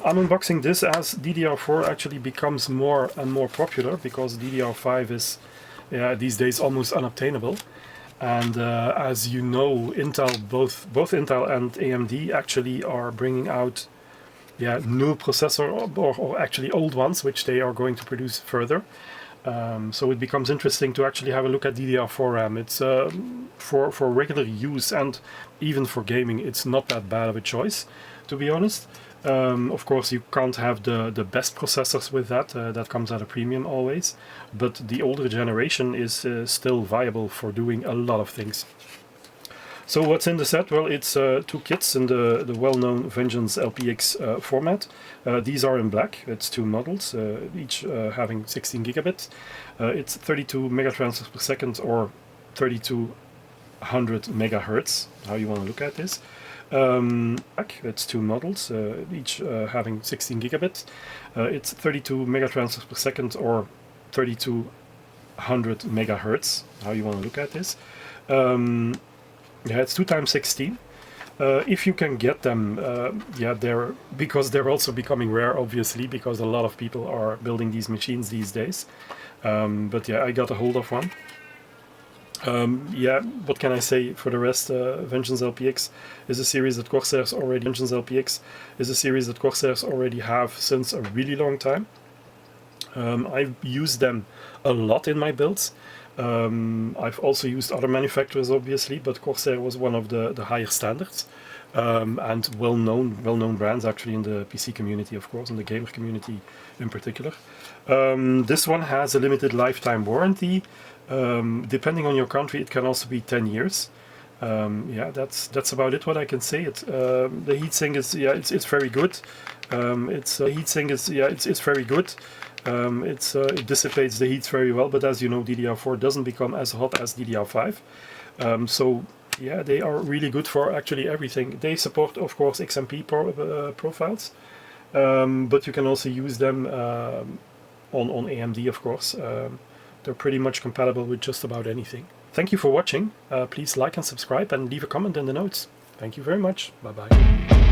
I'm unboxing this as DDR4 actually becomes more and more popular, because DDR5 is these days almost unobtainable. And as you know, Intel, both Intel and AMD actually are bringing out new processor, or actually old ones, which they are going to produce further. So it becomes interesting to actually have a look at DDR4 RAM. It's for regular use and even for gaming, it's not that bad of a choice, to be honest. Of course, you can't have the best processors with that. That comes at a premium always. But the older generation is still viable for doing a lot of things. So what's in the set? Well, it's two kits in the well-known Vengeance LPX format. These are in black. It's two models, each having 16 gigabits. It's 32 megatransfers per second, or 3200 megahertz, how you want to look at this. It's two models, each having 16 gigabits. It's 32 megatransfers per second, or 3200 megahertz, how you want to look at this. It's 2 times 16. If you can get them, because they're also becoming rare, obviously, because a lot of people are building these machines these days. But yeah, I got a hold of one. What can I say for the rest? Vengeance LPX is a series that Corsairs already have since a really long time. I've used them a lot in my builds. I've also used other manufacturers, obviously, but Corsair was one of the higher standards, and well-known brands actually in the PC community, of course, in the gamer community in particular. This one has a limited lifetime warranty. Depending on your country, it can also be 10 years. That's about it. What I can say. The heatsink is it's very good. It's very good. It dissipates the heat very well, but as you know, DDR4 doesn't become as hot as DDR5. So yeah, they are really good for actually everything. They support, of course, XMP profiles, but you can also use them on AMD, of course. They're pretty much compatible with just about anything. Thank you for watching. Please like and subscribe and leave a comment in the notes. Thank you very much. Bye-bye.